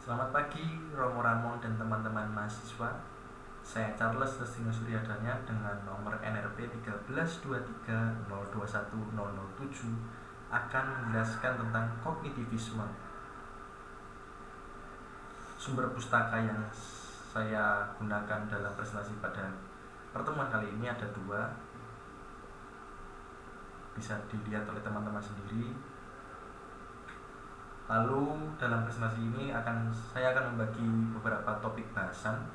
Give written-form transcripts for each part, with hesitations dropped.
Selamat pagi Romo Ramon dan teman-teman mahasiswa. Saya Charles Lestino Suryadanya dengan nomor NRP 13230210007 akan menjelaskan tentang kognitivisme. Sumber pustaka yang saya gunakan dalam presentasi pada pertemuan kali ini ada dua, bisa dilihat oleh teman-teman sendiri. Lalu dalam presentasi ini saya akan membagi beberapa topik bahasan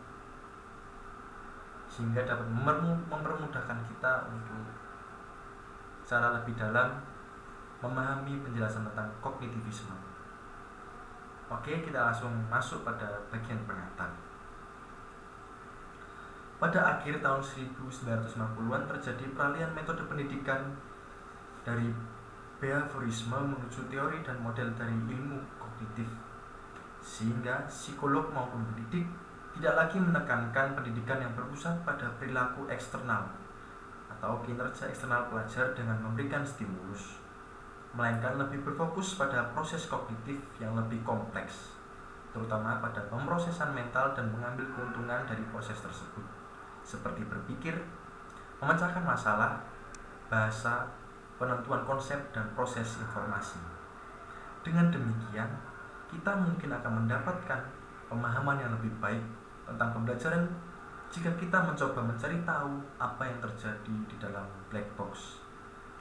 sehingga dapat mempermudahkan kita untuk secara lebih dalam memahami penjelasan tentang kognitivisme. Oke, kita langsung masuk pada bagian peringatan. Pada akhir tahun 1950-an terjadi peralihan metode pendidikan dari behaviorisme menuju teori dan model dari ilmu kognitif, sehingga psikolog maupun pendidik tidak lagi menekankan pendidikan yang berpusat pada perilaku eksternal atau kinerja eksternal pelajar dengan memberikan stimulus, melainkan lebih berfokus pada proses kognitif yang lebih kompleks, terutama pada pemrosesan mental dan mengambil keuntungan dari proses tersebut, seperti berpikir, memecahkan masalah, bahasa, penentuan konsep, dan proses informasi. Dengan demikian, kita mungkin akan mendapatkan pemahaman yang lebih baik tentang pembelajaran jika kita mencoba mencari tahu apa yang terjadi di dalam black box.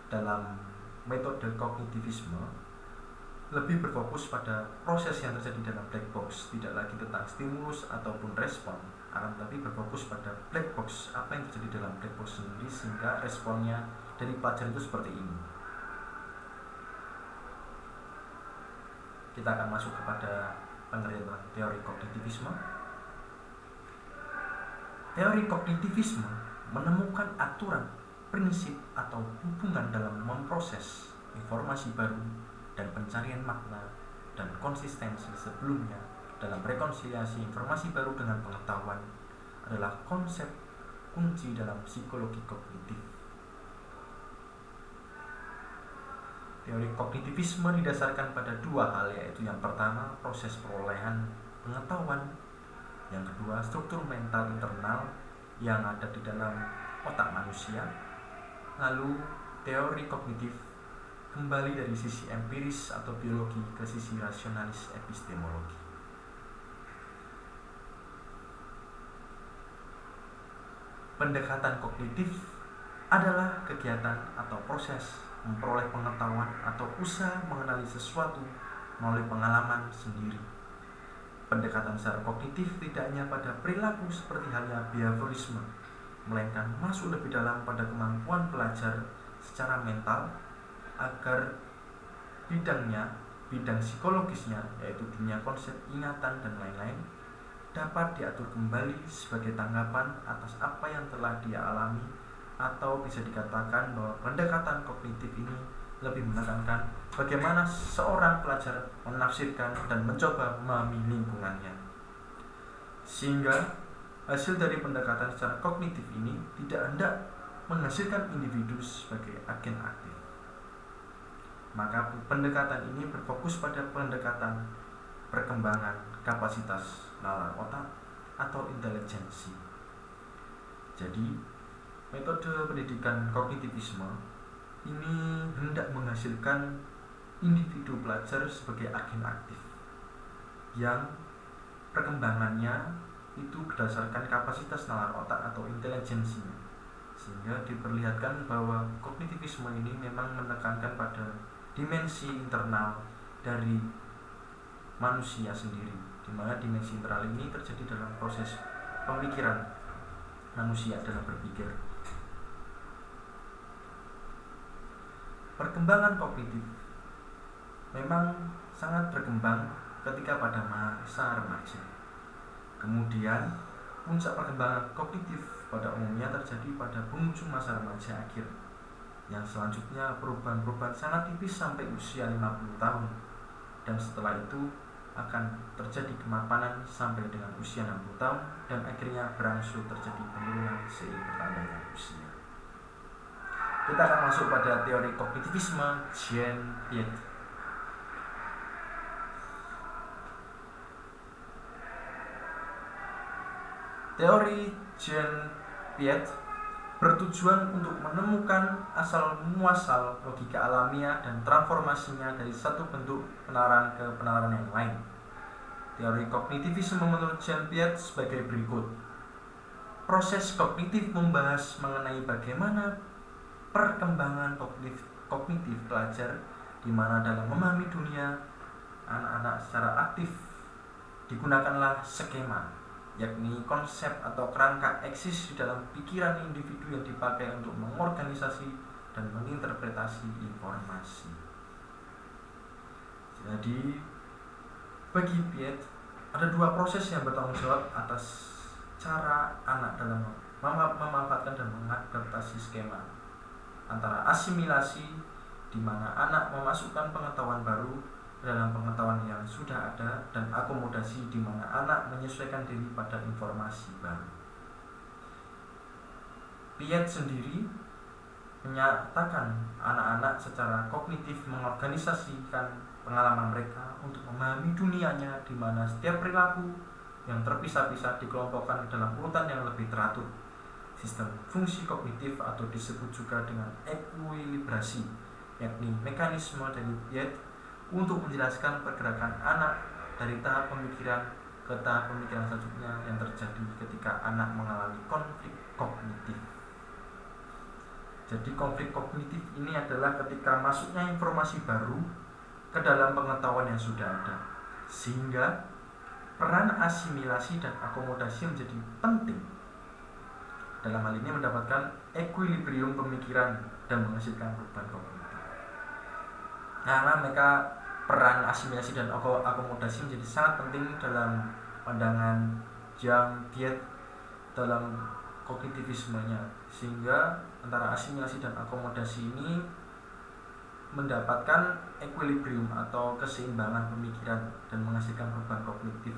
Dalam metode kognitivisme, lebih berfokus pada proses yang terjadi dalam black box, tidak lagi tentang stimulus ataupun respon, akan tetapi berfokus pada black box, apa yang terjadi dalam black box sendiri, sehingga responnya dari pelajar itu seperti ini. Kita akan masuk kepada pengertian tentang teori kognitivisme. Teori kognitivisme menemukan aturan, prinsip, atau hubungan dalam memproses informasi baru dan pencarian makna dan konsistensi sebelumnya dalam rekonsiliasi informasi baru dengan pengetahuan adalah konsep kunci dalam psikologi kognitif. Teori kognitivisme didasarkan pada dua hal, yaitu yang pertama proses perolehan pengetahuan, yang kedua struktur mental internal yang ada di dalam otak manusia. Lalu teori kognitif kembali dari sisi empiris atau biologi ke sisi rasionalis epistemologi. Pendekatan kognitif adalah kegiatan atau proses memperoleh pengetahuan atau usaha mengenali sesuatu melalui pengalaman sendiri. Pendekatan secara kognitif tidak hanya pada perilaku seperti halnya behaviorisme, melainkan masuk lebih dalam pada kemampuan pelajar secara mental agar bidang psikologisnya, yaitu dunia konsep, ingatan, dan lain-lain, dapat diatur kembali sebagai tanggapan atas apa yang telah dia alami. Atau bisa dikatakan bahwa pendekatan kognitif ini lebih menekankan bagaimana seorang pelajar menafsirkan dan mencoba memahami lingkungannya, sehingga hasil dari pendekatan secara kognitif ini tidak hendak menghasilkan individu sebagai agen aktif. Maka pendekatan ini berfokus pada pendekatan perkembangan kapasitas nalar otak atau intelijensi. Jadi metode pendidikan kognitivisme ini hendak menghasilkan individu pelajar sebagai agen aktif yang perkembangannya itu berdasarkan kapasitas nalar otak atau intelijensinya, sehingga diperlihatkan bahwa kognitivisme ini memang menekankan pada dimensi internal dari manusia sendiri, di mana dimensi internal ini terjadi dalam proses pemikiran manusia dalam berpikir. Perkembangan kognitif memang sangat berkembang ketika pada masa remaja. Kemudian puncak perkembangan kognitif pada umumnya terjadi pada penghujung masa remaja akhir, yang selanjutnya perubahan-perubahan sangat tipis sampai usia 50 tahun, dan setelah itu akan terjadi kemapanan sampai dengan usia 60 tahun, dan akhirnya berangsur terjadi penurunan seiring bertambahnya usia. Kita akan masuk pada teori kognitivisme Jean Piaget. Teori Jean Piaget bertujuan untuk menemukan asal-muasal logika alamiah dan transformasinya dari satu bentuk penalaran ke penalaran yang lain. Teori kognitivisme menurut Jean Piaget sebagai berikut. Proses kognitif membahas mengenai bagaimana perkembangan kognitif pelajar, di mana dalam memahami dunia anak-anak secara aktif digunakanlah skema, yakni konsep atau kerangka eksis di dalam pikiran individu yang dipakai untuk mengorganisasi dan menginterpretasi informasi. Jadi bagi Piaget ada dua proses yang bertanggung jawab atas cara anak dalam memanfaatkan dan mengadaptasi skema, antara asimilasi, di mana anak memasukkan pengetahuan baru dalam pengetahuan yang sudah ada, dan akomodasi, di mana anak menyesuaikan diri pada informasi baru. Piaget sendiri menyatakan anak-anak secara kognitif mengorganisasikan pengalaman mereka untuk memahami dunianya, di mana setiap perilaku yang terpisah-pisah dikelompokkan ke dalam urutan yang lebih teratur. Sistem fungsi kognitif atau disebut juga dengan ekuilibrasi, yakni mekanisme dari Piaget untuk menjelaskan pergerakan anak dari tahap pemikiran ke tahap pemikiran selanjutnya yang terjadi ketika anak mengalami konflik kognitif. Jadi konflik kognitif ini adalah ketika masuknya informasi baru ke dalam pengetahuan yang sudah ada, sehingga peran asimilasi dan akomodasi menjadi penting dalam hal ini mendapatkan ekuilibrium pemikiran dan menghasilkan perubahan kognitif. Karena mereka peran asimilasi dan akomodasi menjadi sangat penting dalam pandangan Jean Piaget dalam kognitivismenya, sehingga antara asimilasi dan akomodasi ini mendapatkan ekuilibrium atau keseimbangan pemikiran dan menghasilkan perubahan kognitif,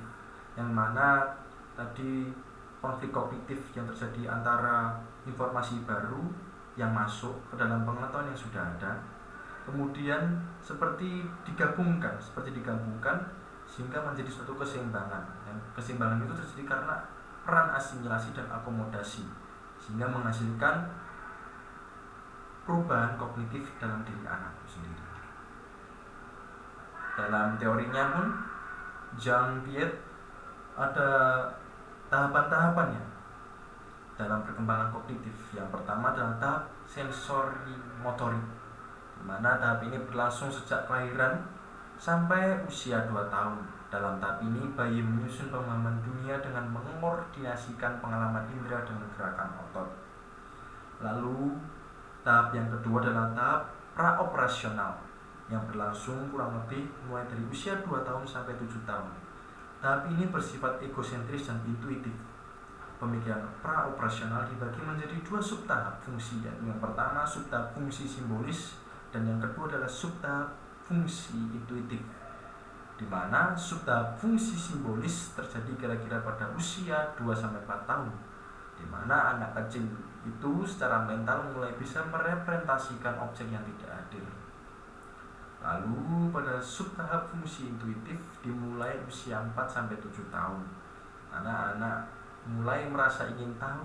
yang mana tadi konflik kognitif yang terjadi antara informasi baru yang masuk ke dalam pengetahuan yang sudah ada, kemudian seperti digabungkan sehingga menjadi suatu keseimbangan. Dan keseimbangan itu terjadi karena peran asimilasi dan akomodasi, sehingga menghasilkan perubahan kognitif dalam diri anak itu sendiri. Dalam teorinya pun Jean Piaget ada tahapan-tahapannya dalam perkembangan kognitif. Yang pertama adalah tahap sensori motorik, di mana tahap ini berlangsung sejak kelahiran sampai usia 2 tahun. Dalam tahap ini bayi menyusun pemahaman dunia dengan mengkoordinasikan pengalaman indera dengan gerakan otot. Lalu tahap yang kedua adalah tahap praoperasional yang berlangsung kurang lebih mulai dari usia 2 tahun sampai 7 tahun. Tahap ini bersifat egosentris dan intuitif. Pemikiran praoperasional dibagi menjadi 2 subtahap fungsi, yaitu yang pertama subtahap fungsi simbolis dan yang kedua adalah subtahap fungsi intuitif, di mana subtahap fungsi simbolis terjadi kira-kira pada usia 2-4 tahun, di mana anak kecil itu secara mental mulai bisa merepresentasikan objek yang tidak hadir. Lalu pada subtahap fungsi intuitif dimulai usia 4-7 tahun. Anak-anak mulai merasa ingin tahu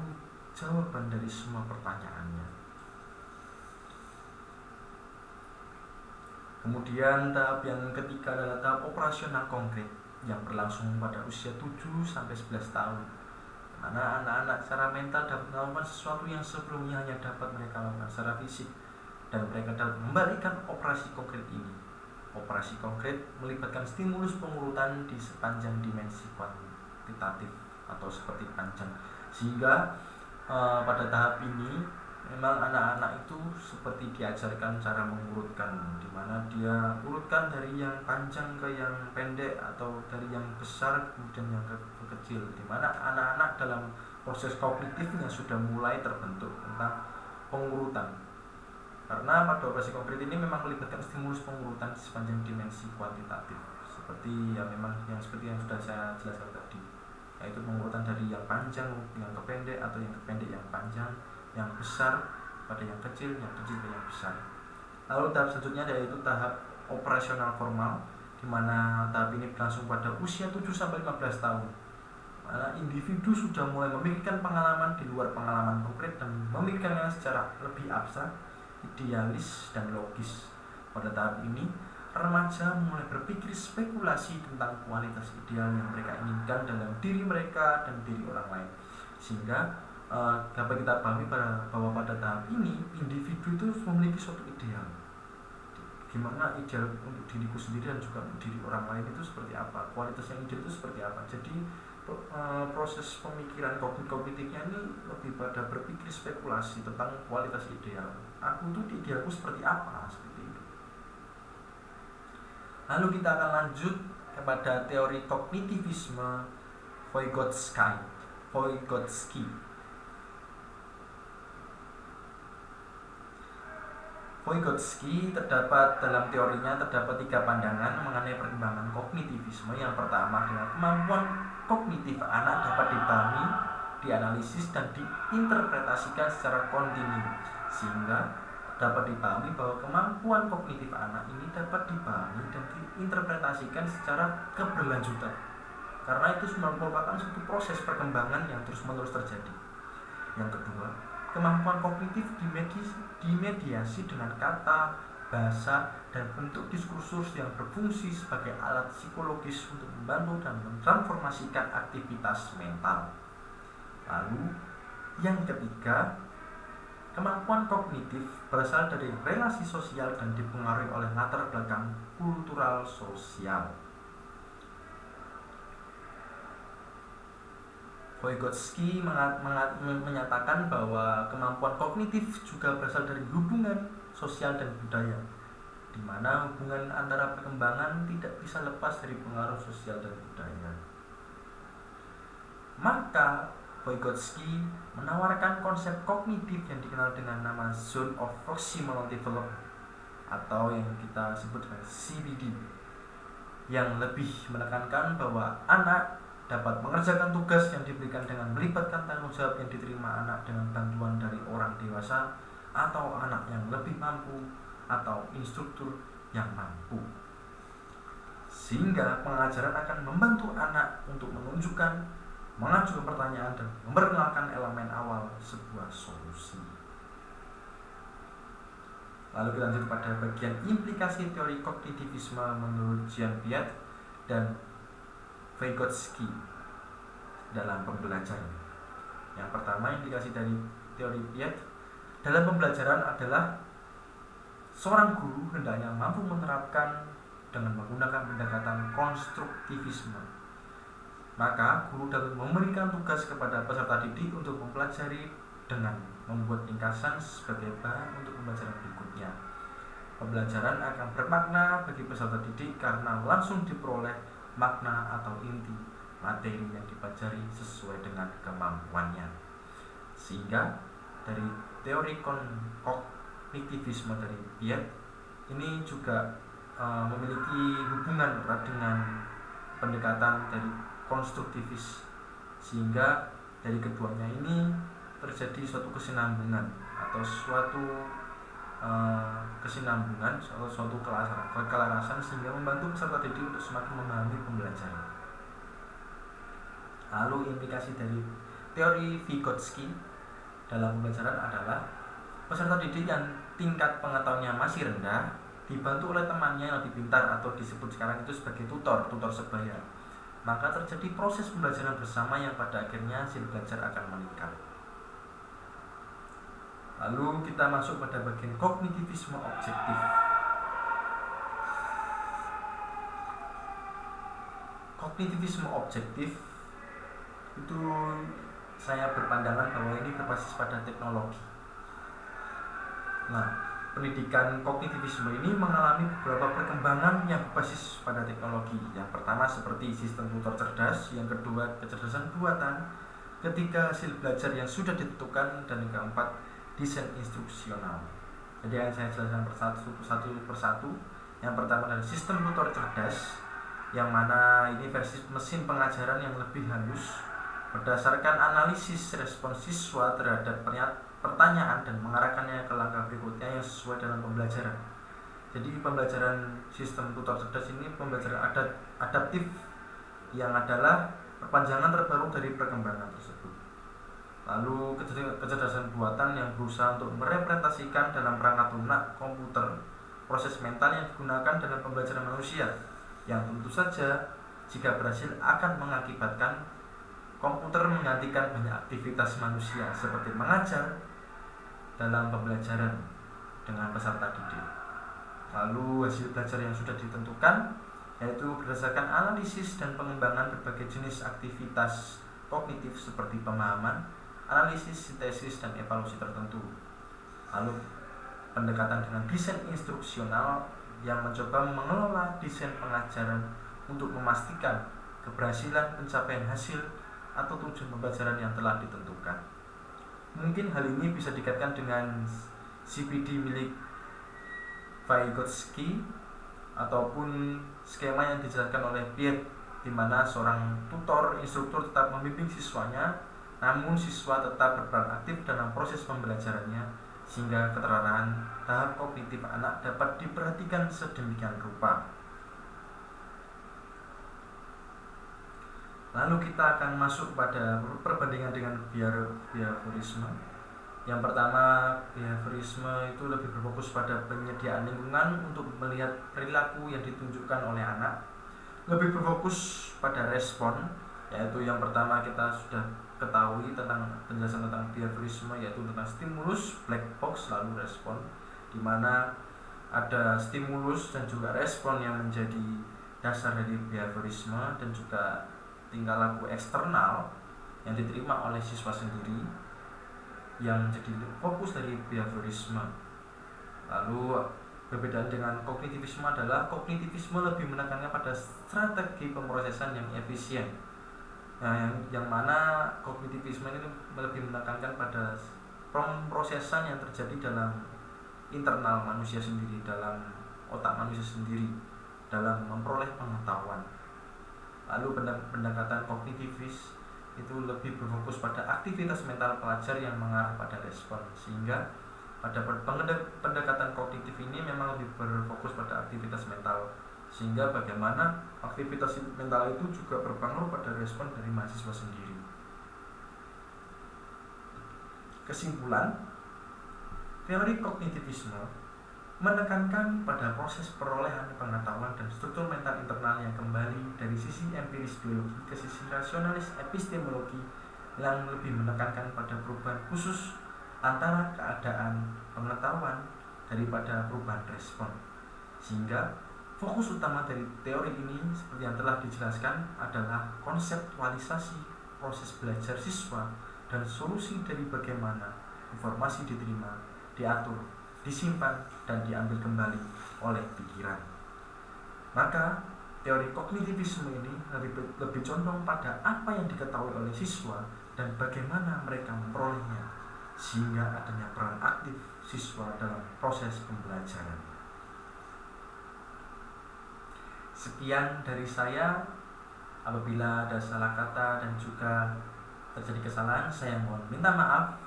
jawaban dari semua pertanyaannya. Kemudian tahap yang ketiga adalah tahap operasional konkret yang berlangsung pada usia 7-11 tahun. Karena anak-anak secara mental dapat melakukan sesuatu yang sebelumnya hanya dapat mereka lakukan secara fisik, dan mereka dapat memberikan operasi konkret ini. Operasi konkret melibatkan stimulus pengurutan di sepanjang dimensi kuantitatif atau seperti panjang, sehingga pada tahap ini memang anak-anak itu seperti diajarkan cara mengurutkan, di mana dia urutkan dari yang panjang ke yang pendek atau dari yang besar kemudian yang ke kecil, di mana anak-anak dalam proses kognitifnya sudah mulai terbentuk tentang pengurutan. Karena pada operasi konkret ini memang melibatkan stimulus pengurutan di sepanjang dimensi kuantitatif, seperti yang seperti yang sudah saya jelaskan tadi, yaitu pengurutan dari yang panjang yang ke pendek atau yang ke pendek yang panjang, yang besar pada yang kecil ke yang besar. Lalu tahap selanjutnya yaitu tahap operasional formal, di mana tahap ini berlangsung pada usia 7-15 tahun. Mana individu sudah mulai memikirkan pengalaman di luar pengalaman konkret dan memikirkannya secara lebih abstrak, idealis, dan logis. Pada tahap ini, remaja mulai berpikir spekulasi tentang kualitas ideal yang mereka inginkan dalam diri mereka dan diri orang lain. Sehingga dapat kita pahami bahwa pada tahap ini individu itu memiliki suatu ideal. Gimana ideal untuk diriku sendiri dan juga untuk diri orang lain itu seperti apa, kualitas yang ideal itu seperti apa. Jadi proses pemikiran kognitifnya ini lebih pada berpikir spekulasi tentang kualitas ideal. Aku tuh idealku seperti apa, seperti itu. Lalu kita akan lanjut kepada teori kognitivisme Vygotsky. Vygotsky dalam teorinya terdapat 3 pandangan mengenai perkembangan kognitivisme. Yang pertama adalah kemampuan kognitif anak dapat dipahami, dianalisis, dan diinterpretasikan secara kontinu, sehingga dapat dipahami bahwa kemampuan kognitif anak ini dapat dipahami dan diinterpretasikan secara keberlanjutan, karena itu merupakan suatu proses perkembangan yang terus-menerus terjadi. Yang kedua, kemampuan kognitif dimediasi dengan kata, bahasa, dan bentuk diskursus yang berfungsi sebagai alat psikologis untuk membantu dan mentransformasikan aktivitas mental. Lalu, yang ketiga, kemampuan kognitif berasal dari relasi sosial dan dipengaruhi oleh latar belakang kultural sosial. Vygotsky menyatakan bahwa kemampuan kognitif juga berasal dari hubungan sosial dan budaya, di mana hubungan antara perkembangan tidak bisa lepas dari pengaruh sosial dan budaya. Maka Vygotsky menawarkan konsep kognitif yang dikenal dengan nama Zone of Proximal Development atau yang kita sebut dengan CBD, yang lebih menekankan bahwa anak dapat mengerjakan tugas yang diberikan dengan melibatkan tanggung jawab yang diterima anak dengan bantuan dari orang dewasa atau anak yang lebih mampu atau instruktur yang mampu. Sehingga pengajaran akan membantu anak untuk menunjukkan, mengajukan pertanyaan, dan memperkenalkan elemen awal sebuah solusi. Lalu kita lanjut pada bagian implikasi teori kognitivisme menurut Jean Piaget dan Vygotsky dalam pembelajaran. Yang pertama, implikasi dari teori Piaget dalam pembelajaran adalah seorang guru hendaknya mampu menerapkan dengan menggunakan pendekatan konstruktivisme. Maka guru dapat memberikan tugas kepada peserta didik untuk mempelajari dengan membuat ringkasan sebagai bahan untuk pembelajaran berikutnya. Pembelajaran akan bermakna bagi peserta didik karena langsung diperoleh makna atau inti materi yang dipelajari sesuai dengan kemampuannya. Sehingga dari teori kognitivisme dari Piaget ini juga memiliki hubungan erat dengan pendekatan dari konstruktivis, sehingga dari keduanya ini terjadi suatu kesinambungan atau suatu kesinambungan atau suatu kelarasan sehingga membantu peserta didik untuk semakin memahami pembelajaran. Lalu implikasi dari teori Vygotsky dalam pembelajaran adalah peserta didik yang tingkat pengetahuannya masih rendah dibantu oleh temannya yang lebih pintar atau disebut sekarang itu sebagai tutor sebaya. Maka terjadi proses pembelajaran bersama yang pada akhirnya hasil belajar akan meningkat. Lalu kita masuk pada bagian kognitivisme objektif. Kognitivisme objektif itu saya berpandangan bahwa ini berbasis pada teknologi. Nah, pendidikan kognitivisme ini mengalami beberapa perkembangan yang berbasis pada teknologi. Yang pertama seperti sistem tutor cerdas, yang kedua kecerdasan buatan, ketiga hasil belajar yang sudah ditentukan, dan yang keempat desain instruksional. Jadi akan saya jelaskan satu persatu. Yang pertama adalah sistem tutor cerdas, yang mana ini versi mesin pengajaran yang lebih halus berdasarkan analisis respons siswa terhadap pertanyaan dan mengarahkannya ke langkah berikutnya yang sesuai dalam pembelajaran. Jadi pembelajaran sistem tutor cerdas ini pembelajaran adaptif, yang adalah perpanjangan terbaru dari perkembangan tersebut. Lalu kecerdasan buatan yang berusaha untuk merepresentasikan dalam perangkat lunak komputer proses mental yang digunakan dalam pembelajaran manusia, yang tentu saja jika berhasil akan mengakibatkan komputer menggantikan banyak aktivitas manusia seperti mengajar dalam pembelajaran dengan peserta didik. Lalu hasil belajar yang sudah ditentukan yaitu berdasarkan analisis dan pengembangan berbagai jenis aktivitas kognitif seperti pemahaman, analisis, sintesis, dan evaluasi tertentu. Lalu pendekatan dengan desain instruksional yang mencoba mengelola desain pengajaran untuk memastikan keberhasilan pencapaian hasil atau tujuan pembelajaran yang telah ditentukan. Mungkin hal ini bisa dikaitkan dengan CPD milik Vygotsky ataupun skema yang dijelaskan oleh Piaget, di mana seorang tutor instruktur tetap membimbing siswanya, namun siswa tetap berperan aktif dalam proses pembelajarannya sehingga keterangan tahap kognitif anak dapat diperhatikan sedemikian rupa. Lalu kita akan masuk pada perbandingan dengan behaviorisme. Yang pertama, behaviorisme itu lebih berfokus pada penyediaan lingkungan untuk melihat perilaku yang ditunjukkan oleh anak. Lebih berfokus pada respon, yaitu yang pertama kita sudah ketahui tentang penjelasan tentang behaviorisme, yaitu tentang stimulus, black box, lalu respon, di mana ada stimulus dan juga respon yang menjadi dasar dari behaviorisme, dan juga tingkah laku eksternal yang diterima oleh siswa sendiri yang jadi fokus dari behaviorisme. Lalu perbedaan dengan kognitivisme adalah kognitivisme lebih menekankan pada strategi pemrosesan yang efisien. Nah, yang mana kognitivisme ini lebih menekankan pada pemrosesan yang terjadi dalam internal manusia sendiri, dalam otak manusia sendiri, dalam memperoleh pengetahuan. Lalu pendekatan kognitivis itu lebih berfokus pada aktivitas mental pelajar yang mengarah pada respon, sehingga pada pendekatan kognitif ini memang lebih berfokus pada aktivitas mental, sehingga bagaimana aktivitas mental itu juga berpengaruh pada respon dari mahasiswa sendiri. Kesimpulan, teori kognitivisme menekankan pada proses perolehan pengetahuan dan struktur mental internal yang kembali dari sisi empiris biologi ke sisi rasionalis epistemologi, yang lebih menekankan pada perubahan khusus antara keadaan pengetahuan daripada perubahan respon. Sehingga fokus utama dari teori ini seperti yang telah dijelaskan adalah konseptualisasi proses belajar siswa dan solusi dari bagaimana informasi diterima, diatur, disimpan, dan diambil kembali oleh pikiran. Maka teori kognitivisme ini lebih condong pada apa yang diketahui oleh siswa dan bagaimana mereka memperolehnya, sehingga adanya peran aktif siswa dalam proses pembelajaran. Sekian dari saya. Apabila ada salah kata dan juga terjadi kesalahan, saya mohon minta maaf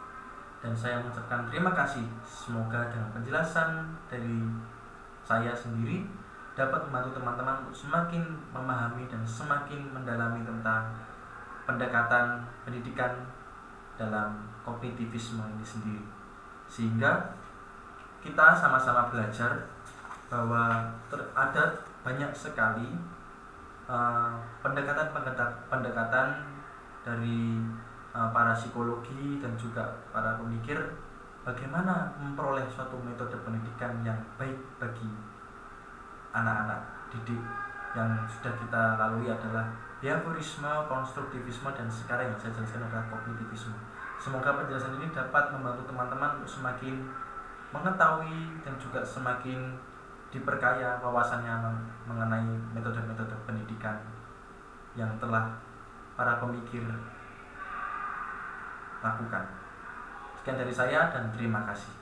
dan saya mengucapkan terima kasih. Semoga dengan penjelasan dari saya sendiri dapat membantu teman-teman untuk semakin memahami dan semakin mendalami tentang pendekatan pendidikan dalam kognitivisme ini sendiri, sehingga kita sama-sama belajar bahwa ada banyak sekali pendekatan dari para psikologi dan juga para pemikir bagaimana memperoleh suatu metode pendidikan yang baik bagi anak-anak didik. Yang sudah kita lalui adalah behaviorisme, konstruktivisme, dan sekarang yang saya jelaskan adalah kognitivisme. Semoga penjelasan ini dapat membantu teman-teman untuk semakin mengetahui dan juga semakin diperkaya wawasannya mengenai metode-metode pendidikan yang telah para pemikir lakukan. Sekian dari saya dan terima kasih.